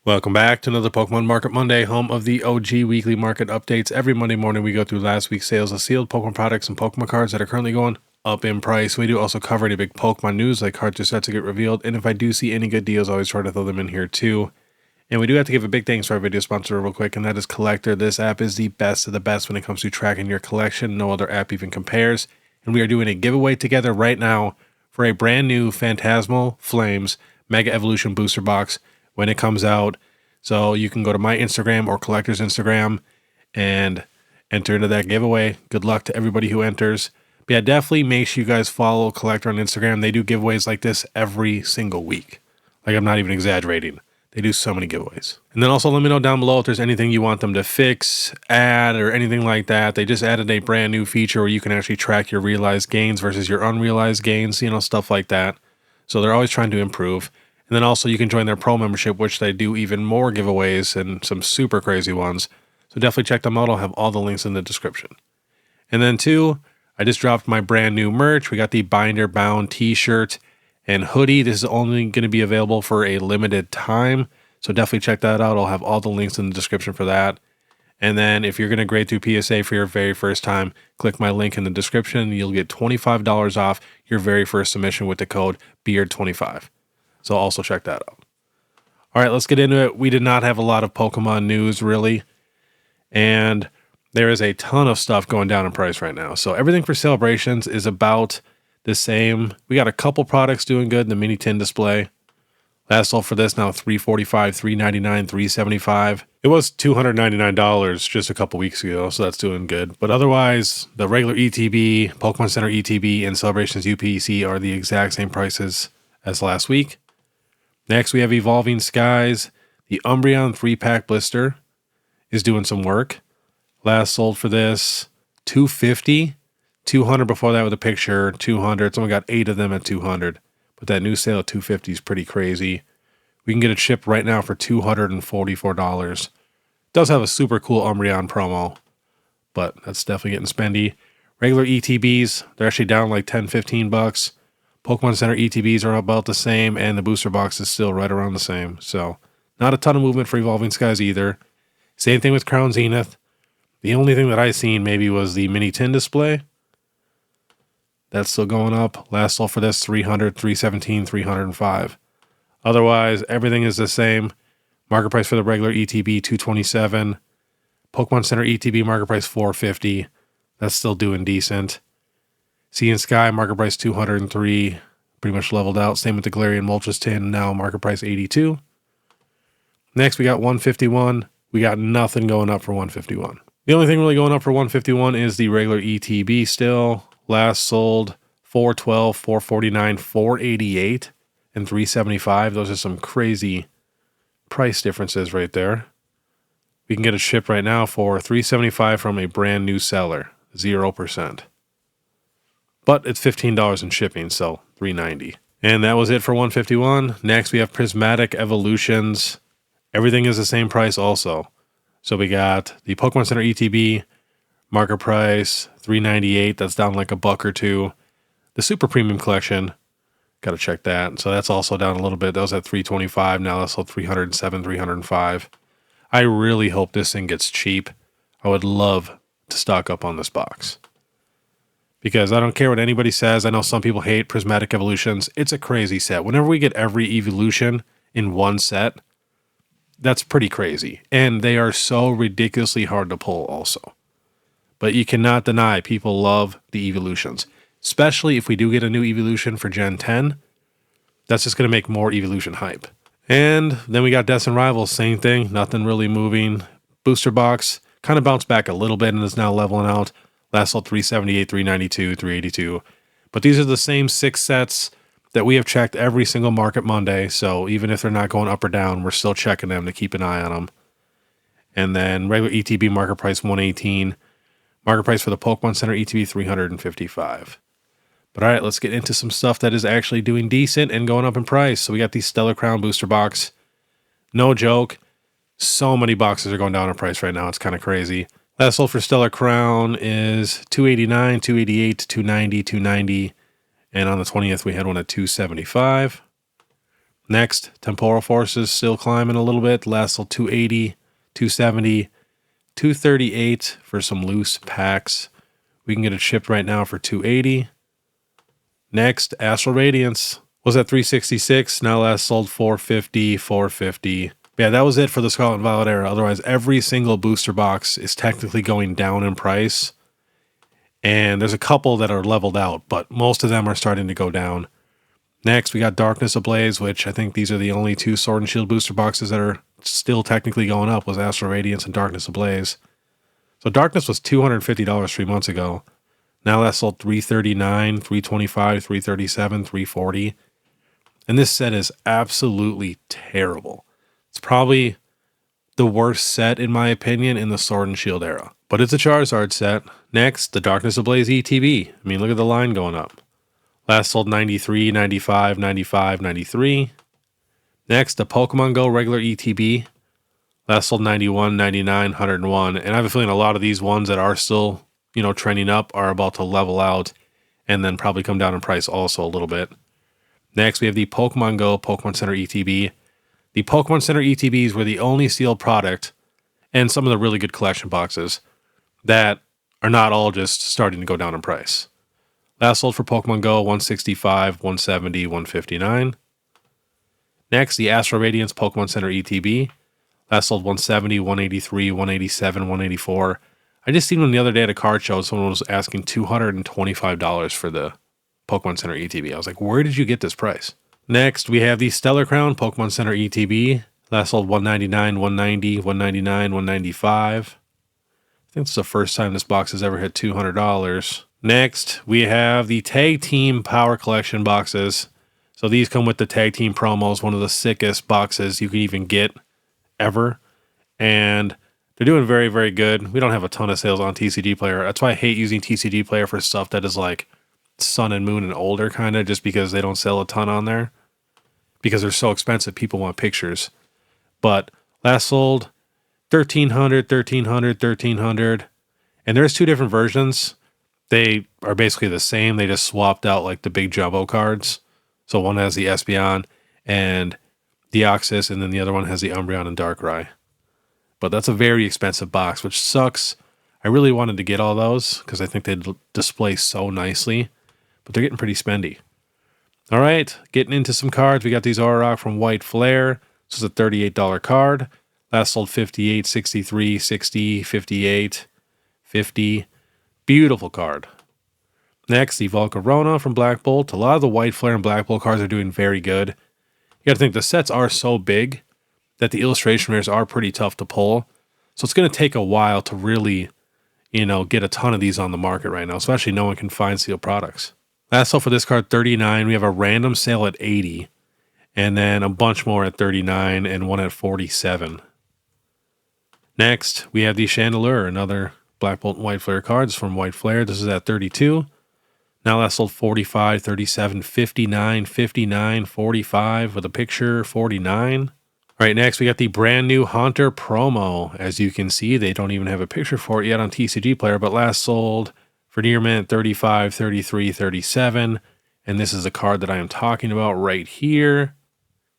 Welcome back to another Pokemon Market Monday, home of the OG weekly market updates. Every Monday morning, we go through last week's sales of sealed Pokemon products and Pokemon cards that are currently going up in price. We do also cover any big Pokemon news, like cards are set to get revealed. And if I do see any good deals, I always try to throw them in here too. And we do have to give a big thanks to our video sponsor real quick, and that is Collectr. This app is the best of the best when it comes to tracking your collection. No other app even compares. And we are doing a giveaway together right now for a brand new Phantasmal Flames Mega Evolution Booster Box when it comes out. So you can go to my Instagram or Collectr's Instagram and enter into that giveaway. Good luck to everybody who enters. But yeah, definitely make sure you guys follow Collectr on Instagram. They do giveaways like this every single week. Like, I'm not even exaggerating. They do so many giveaways. And then also let me know down below if there's anything you want them to fix, add, or anything like that. They just added a brand new feature where you can actually track your realized gains versus your unrealized gains, stuff like that. So they're always trying to improve. And then also you can join their pro membership, which they do even more giveaways and some super crazy ones. So definitely check them out. I'll have all the links in the description. And then two, I just dropped my brand new merch. We got the binder bound t-shirt and hoodie. This is only going to be available for a limited time. So definitely check that out. I'll have all the links in the description for that. And then if you're going to grade through PSA for your very first time, click my link in the description. You'll get $25 off your very first submission with the code BEARD25. So also check that out. All right, let's get into it. We did not have a lot of Pokemon news, really. And there is a ton of stuff going down in price right now. So everything for celebrations is about the same. We got a couple products doing good in the mini tin display. Last sold for this now $345, $399, $375. It was $299 just a couple weeks ago, so that's doing good. But otherwise, the regular ETB, Pokemon Center ETB, and Celebrations UPC are the exact same prices as last week. Next, we have Evolving Skies. The Umbreon 3-pack blister is doing some work. Last sold for this, $250. $200 before that with a picture, $200. Someone got 8 of them at $200. But that new sale at $250 is pretty crazy. We can get it shipped right now for $244. It does have a super cool Umbreon promo, but that's definitely getting spendy. Regular ETBs, they're actually down like $10, $15. Pokemon Center ETBs are about the same, and the booster box is still right around the same. So not a ton of movement for Evolving Skies either. Same thing with Crown Zenith. The only thing that I seen maybe was the mini tin display. That's still going up. Last sold for this $300, $317, $305. Otherwise, everything is the same. Market price for the regular ETB $227. Pokemon Center ETB market price $450. That's still doing decent. Sea and Sky market price $203. Pretty much leveled out. Same with the Galarian Moltres tin. Now market price $82. Next, we got 151. We got nothing going up for 151. The only thing really going up for 151 is the regular ETB still. Last sold $412, $449, $488, and $375. Those are some crazy price differences right there. We can get it shipped right now for $375 from a brand new seller, 0%. But it's $15 in shipping, so $390. And that was it for 151. Next, we have Prismatic Evolutions. Everything is the same price also. So we got the Pokemon Center ETB, market price $398. That's down like $1 or $2. The Super Premium Collection, got to check that. So that's also down a little bit. That was at $325. Now that's sold $307, $305. I really hope this thing gets cheap. I would love to stock up on this box. Because I don't care what anybody says. I know some people hate Prismatic Evolutions. It's a crazy set. Whenever we get every evolution in one set, that's pretty crazy. And they are so ridiculously hard to pull also. But you cannot deny people love the evolutions. Especially if we do get a new evolution for Gen 10. That's just going to make more evolution hype. And then we got Deaths and Rivals. Same thing. Nothing really moving. Booster box kind of bounced back a little bit and is now leveling out. Last sold $378, $392, $382. But these are the same 6 sets that we have checked every single Market Monday. So even if they're not going up or down, we're still checking them to keep an eye on them. And then regular ETB market price $118. Market price for the Pokemon Center ETB $355. But all right, let's get into some stuff that is actually doing decent and going up in price. So we got the Stellar Crown booster box. No joke. So many boxes are going down in price right now. It's kind of crazy. Last sold for Stellar Crown is $289, $288, $290, $290. And on the 20th, we had one at $275. Next, Temporal Forces still climbing a little bit. Last sold 280, 270, 238 for some loose packs. We can get it shipped right now for 280. Next, Astral Radiance was at 366. Now last sold 450, 450. Yeah, that was it for the Scarlet and Violet era. Otherwise, every single booster box is technically going down in price. And there's a couple that are leveled out, but most of them are starting to go down. Next, we got Darkness Ablaze, which I think these are the only two Sword and Shield booster boxes that are still technically going up, was Astral Radiance and Darkness Ablaze. So Darkness was $250 3 months ago. Now that's sold $339, $325, $337, $340. And this set is absolutely terrible. It's probably the worst set, in my opinion, in the Sword and Shield era. But it's a Charizard set. Next, the Darkness Ablaze ETB. I mean, look at the line going up. Last sold 93, 95, 95, 93. Next, the Pokemon Go regular ETB. Last sold 91, 99, 101. And I have a feeling a lot of these ones that are still, trending up are about to level out and then probably come down in price also a little bit. Next, we have the Pokemon Go Pokemon Center ETB. The Pokemon Center ETBs were the only sealed product and some of the really good collection boxes that are not all just starting to go down in price. Last sold for Pokemon Go, 165, 170, 159. Next, the Astral Radiance Pokemon Center ETB. Last sold 170, 183, 187, 184. I just seen one the other day at a card show. Someone was asking $225 for the Pokemon Center ETB. I was like, where did you get this price? Next, we have the Stellar Crown Pokemon Center ETB. Last sold 199, 190, 199, 195. I think it's the first time this box has ever hit $200. Next, we have the Tag Team Power Collection boxes. So these come with the Tag Team promos, one of the sickest boxes you can even get ever. And they're doing very, very good. We don't have a ton of sales on TCG Player. That's why I hate using TCG Player for stuff that is like Sun and Moon and older, kind of, just because they don't sell a ton on there. Because they're so expensive, people want pictures. But last sold 1,300, 1,300, 1,300. And there's two different versions. They are basically the same. They just swapped out like the big jumbo cards. So one has the Espeon and Deoxys, and then the other one has the Umbreon and Darkrai. But that's a very expensive box, which sucks. I really wanted to get all those because I think they display so nicely, but they're getting pretty spendy. All right, getting into some cards. We got these Aurora from White Flare. This is a $38 card. Last sold 58, 63, 60, 58, 50. Beautiful card. Next, the Volcarona from Black Bolt. A lot of the White Flare and Black Bolt cards are doing very good. You got to think the sets are so big that the illustration rares are pretty tough to pull. So it's going to take a while to really, get a ton of these on the market right now, especially no one can find sealed products. Last sold for this card, 39. We have a random sale at 80, and then a bunch more at 39 and one at 47. Next, we have the Chandelure, another Black Bolt and White Flare cards from White Flare. This is at 32. Now last sold 45, 37, 59, 59, 45 with a picture, 49. All right, next we got the brand new Haunter promo. As you can see, they don't even have a picture for it yet on TCG Player, but last sold for near mint 35, 33, 37. And this is the card that I am talking about right here.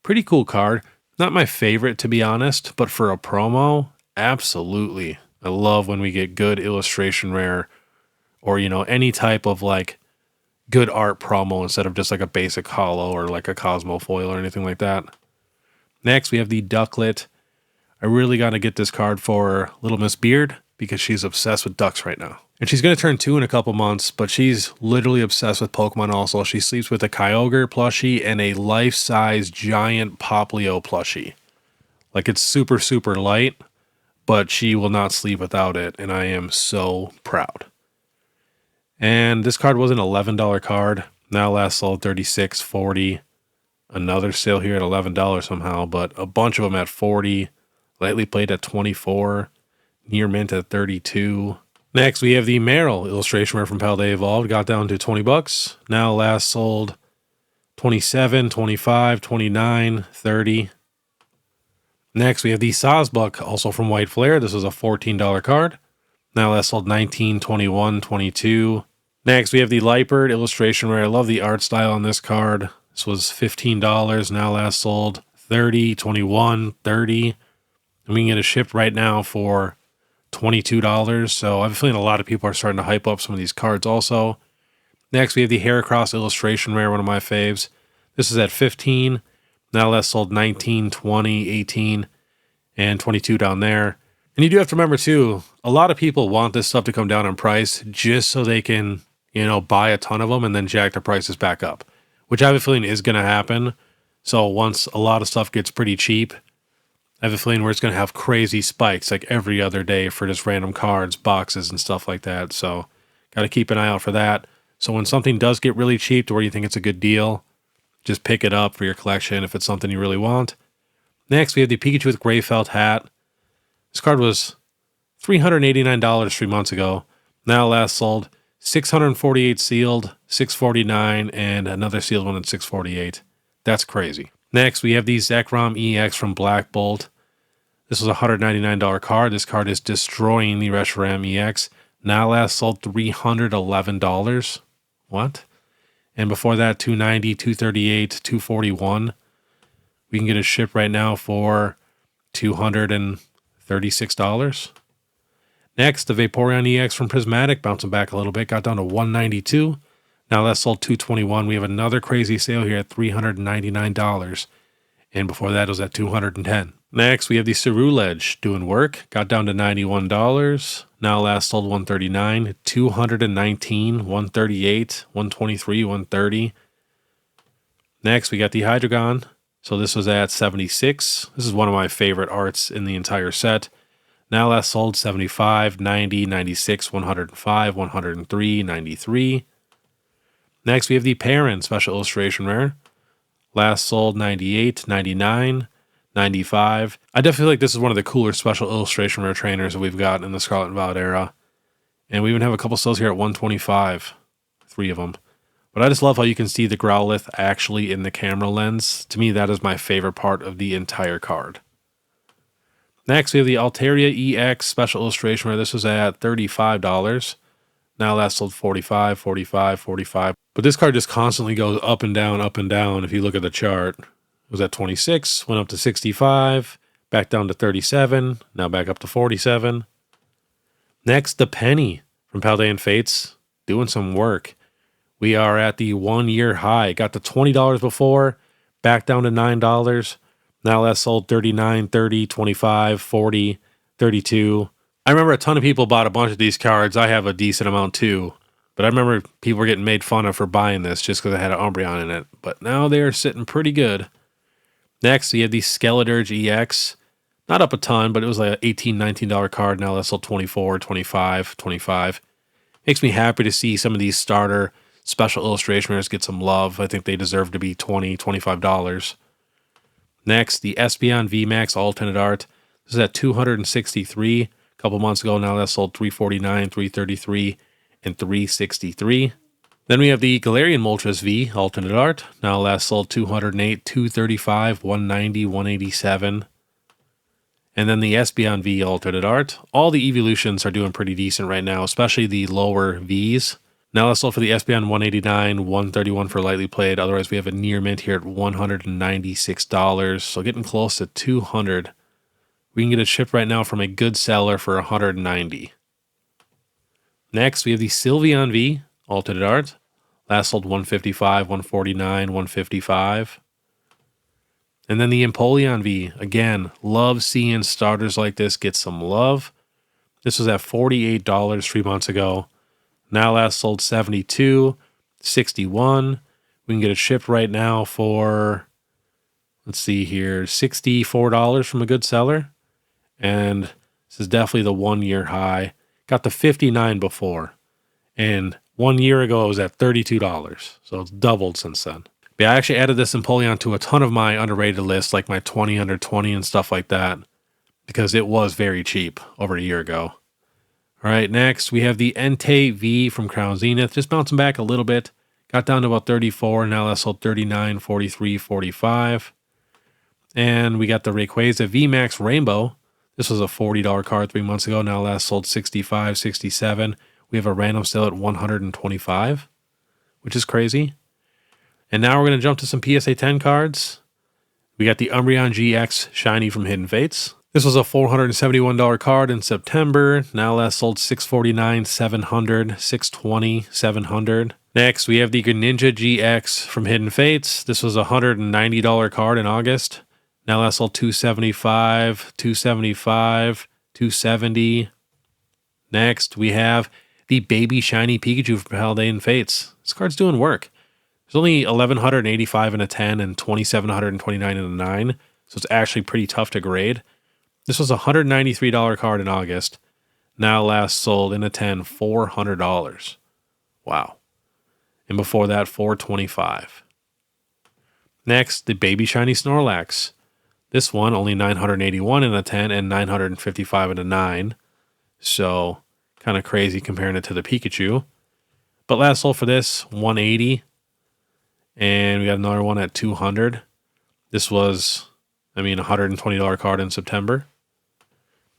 Pretty cool card. Not my favorite, to be honest, but for a promo, absolutely. I love when we get good illustration rare or, any type of like good art promo instead of just like a basic holo or like a Cosmo foil or anything like that. Next, we have the Ducklet. I really got to get this card for Little Miss Beard because she's obsessed with ducks right now. And she's going to turn 2 in a couple months, but she's literally obsessed with Pokemon also. She sleeps with a Kyogre plushie and a life-size giant Poplio plushie. Like, it's super, super light, but she will not sleep without it, and I am so proud. And this card was an $11 card. Now last sold $36, $40. Another sale here at $11 somehow, but a bunch of them at $40. Lightly played at $24. Near mint at $32. Next, we have the Meryl illustration rare from Paldea Evolved. Got down to $20. Now last sold $27, $25, $29, $30. Next, we have the Sawsbuck, also from White Flare. This is a $14 card. Now last sold $19, $21, $22. Next, we have the Lightbird illustration rare. I love the art style on this card. This was $15, now last sold $30, $21, $30. And we can get it shipped right now for $22. So I have a feeling a lot of people are starting to hype up some of these cards also. Next, we have the Heracross Illustration Rare, one of my faves. This is at $15. Now last sold $19, $20, $18, and $22 down there. And you do have to remember too, a lot of people want this stuff to come down in price just so they can, buy a ton of them and then jack the prices back up, which I have a feeling is going to happen. So once a lot of stuff gets pretty cheap, I have a feeling where it's going to have crazy spikes like every other day for just random cards, boxes, and stuff like that. So got to keep an eye out for that. So when something does get really cheap to where you think it's a good deal, just pick it up for your collection if it's something you really want. Next, we have the Pikachu with Gray Felt Hat. This card was $389 3 months ago. Now last sold $648 sealed, $649, and another sealed one at $648. That's crazy. Next, we have the Zekrom EX from Black Bolt. This was a $199 card. This card is destroying the Reshiram EX. Now last sold $311. What? And before that, $290, $238, $241. We can get it shipped right now for $236. Next, the Vaporeon EX from Prismatic, bouncing back a little bit, got down to $192. Now that's sold $221. We have another crazy sale here at $399. And before that, it was at $210. Next, we have the Ceruledge doing work, got down to $91. Now last sold $139, $219, $138, $123, $130. Next, we got the Hydreigon. So this was at $76. This is one of my favorite arts in the entire set. Now last sold $75, $90, $96, $105, $103, $93. Next, we have the Perrin Special Illustration Rare. Last sold $98, $99, $95. I definitely feel like this is one of the cooler Special Illustration Rare trainers that we've got in the Scarlet and Violet era. And we even have a couple sales here at $125, 3 of them. But I just love how you can see the Growlithe actually in the camera lens. To me, that is my favorite part of the entire card. Next, we have the Altaria EX Special Illustration Rare. This was at $35. Now last sold $45, $45, $45. But this card just constantly goes up and down if you look at the chart. It was at 26, went up to 65, back down to 37, now back up to 47. Next, the Penny from Paldean Fates, doing some work. We are at the 1 year high. Got to $20 before, back down to $9. Now last sold $39, $30, $25, $40, $32. I remember a ton of people bought a bunch of these cards. I have a decent amount too. But I remember people were getting made fun of for buying this just because I had an Umbreon in it. But now they are sitting pretty good. Next, we have the Skeledirge EX. Not up a ton, but it was like an $18, $19 card. Now last sold $24, $25, $25. Makes me happy to see some of these starter Special Illustration Rares get some love. I think they deserve to be $20, $25. Next, the Espeon VMAX Alternate Art. This is at $263 a couple months ago. Now that sold $349, $333, and $363. Then we have the Galarian Moltres V Alternate Art. Now last sold $208, $235, $190, $187. And then the Espeon V Alternate Art. All the evolutions are doing pretty decent right now, especially the lower Vs. Now let's sold for the Espeon $189, $131 for lightly played. Otherwise, we have a near mint here at $196. So getting close to $200. We can get it shipped right now from a good seller for $190. Next, we have the Sylveon V Alternate Art. Last sold $155, $149, $155. And then the Empoleon V. Again, love seeing starters like this get some love. This was at $48 3 months ago. Now last sold $72, $61. We can get it shipped right now for, let's see here, $64 from a good seller. And this is definitely the 1 year high. Got the $59 before. And 1 year ago it was at $32. So it's doubled since then. But I actually added this Empoleon to a ton of my underrated lists, like my 20 under 20 and stuff like that, because it was very cheap over a year ago. All right, next we have the Entei V from Crown Zenith, just bouncing back a little bit. Got down to about 34, now that's sold 39, 43, 45. And we got the Rayquaza VMAX Rainbow. This was a $40 card 3 months ago, now last sold 65, 67. We have a random sale at 125, which is crazy. And now we're going to jump to some PSA 10 cards. We got the Umbreon GX Shiny from Hidden Fates. This was a $471 card in September. Now last sold $649, $700, $620, $700. Next, we have the Greninja GX from Hidden Fates. This was a $190 card in August. Now last sold $275, $275, $270. Next, we have the Baby Shiny Pikachu from Hidden Fates. This card's doing work. There's only 1,185 in a 10 and 2,729 in a 9, so it's actually pretty tough to grade. This was a $193 card in August. Now last sold in a 10, $400. Wow. And before that, $425. Next, the Baby Shiny Snorlax. This one, only 981 in a 10 and 955 in a 9. So, kind of crazy comparing it to the Pikachu. But last sold for this, $180. And we got another one at $200. This was, a $120 card in September.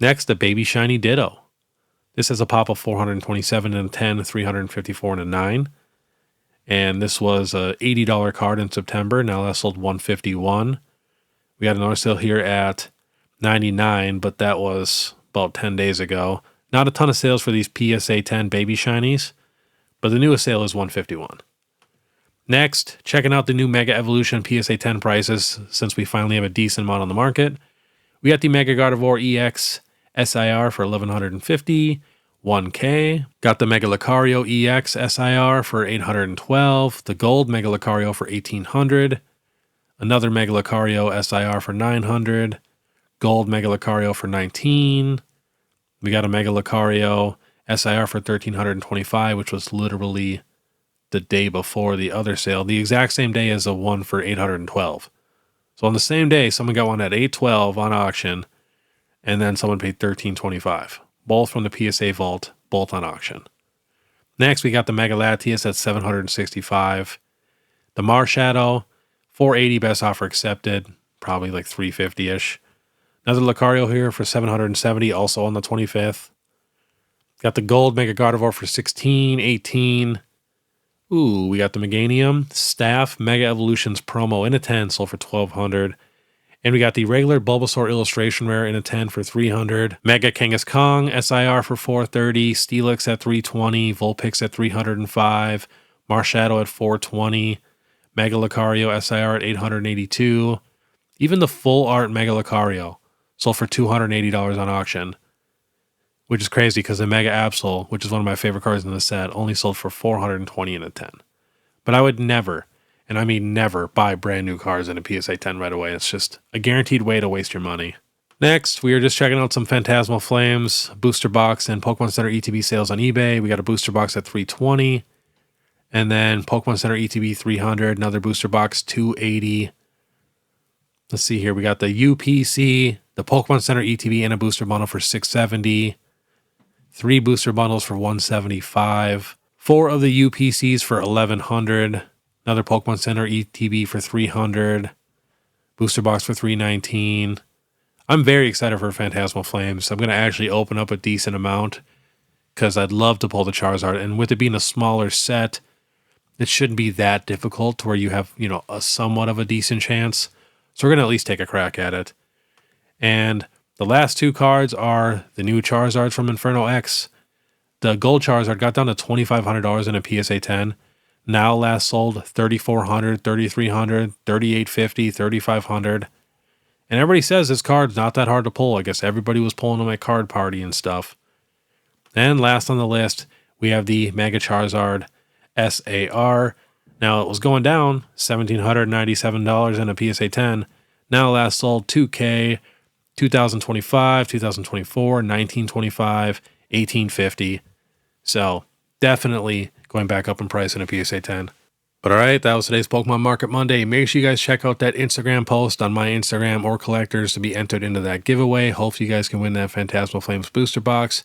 Next, the Baby Shiny Ditto. This has a pop of 427 in a 10, 354 in a 9. And this was a $80 card in September. Now that sold $151. We got another sale here at $99, but that was about 10 days ago. Not a ton of sales for these PSA 10 Baby Shinies, but the newest sale is $151. Next, checking out the new Mega Evolution PSA 10 prices since we finally have a decent amount on the market. We got the Mega Gardevoir EX SIR for $1,150, $1K. Got the Mega Lucario EX SIR for $812, the Gold Mega Lucario for $1,800, another Mega Lucario SIR for $900, Gold Mega Lucario for $19. We got a Mega Lucario SIR for $1,325, which was literally the day before the other sale. The exact same day as the one for $812. So on the same day, someone got one at $812 on auction, and then someone paid $1325. Both from the PSA vault, both on auction. Next, we got the Mega Latias at $765. The Marshadow, $480, best offer accepted, probably like $350-ish. Another Lucario here for $770, also on the 25th. Got the Gold Mega Gardevoir for $16, $18. Ooh, we got the Meganium Staff Mega Evolutions promo in a 10, sold for $1,200. And we got the regular Bulbasaur Illustration Rare in a 10 for $300. Mega Kangaskong SIR for $430. Steelix at $320. Vulpix at $305. Marshadow at $420. Mega Lucario SIR at $882. Even the full art Mega Lucario sold for $280 on auction. Which is crazy because the Mega Absol, which is one of my favorite cards in the set, only sold for $420 in a 10. But I would never, and I mean never, buy brand new cards in a PSA 10 right away. It's just a guaranteed way to waste your money. Next, we are just checking out some Phantasmal Flames, Booster Box, and Pokemon Center ETB sales on eBay. We got a Booster Box at $320. And then Pokemon Center ETB $300, another Booster Box $280. Let's see here. We got the UPC, the Pokemon Center ETB, and a Booster Bundle for $670. 3 booster bundles for $175. 4 of the UPCs for $1,100. Another Pokemon Center ETB for $300. Booster box for $319. I'm very excited for Phantasmal Flames. I'm going to actually open up a decent amount because I'd love to pull the Charizard. And with it being a smaller set, it shouldn't be that difficult to where you have, a somewhat of a decent chance. So we're going to at least take a crack at it. And the last 2 cards are the new Charizards from Inferno X. The Gold Charizard got down to $2,500 in a PSA 10. Now last sold $3,400, $3,300, $3,850, $3,500. And everybody says this card's not that hard to pull. I guess everybody was pulling them at Card Party and stuff. And last on the list, we have the Mega Charizard SAR. Now it was going down $1,797 in a PSA 10. Now last sold $2K, 2025, 2024, 1925, 1850. So definitely going back up in price in a PSA 10. But all right, that was today's Pokemon Market Monday. Make sure you guys check out that Instagram post on my Instagram or Collectors to be entered into that giveaway. Hopefully you guys can win that Phantasmal Flames booster box.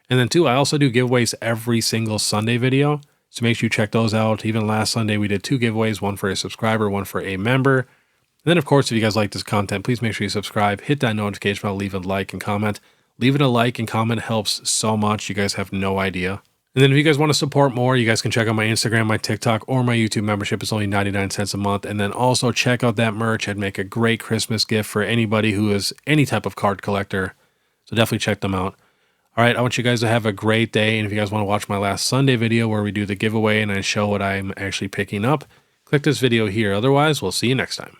And then too, I also do giveaways every single Sunday video. So make sure you check those out. Even last Sunday, we did 2 giveaways, one for a subscriber, one for a member. And then, of course, if you guys like this content, please make sure you subscribe, hit that notification bell, leave a like and comment. Leaving a like and comment helps so much. You guys have no idea. And then if you guys want to support more, you guys can check out my Instagram, my TikTok, or my YouTube membership. It's only 99 cents a month. And then also check out that merch. I'd make a great Christmas gift for anybody who is any type of card collector. So definitely check them out. All right, I want you guys to have a great day. And if you guys want to watch my last Sunday video where we do the giveaway and I show what I'm actually picking up, click this video here. Otherwise, we'll see you next time.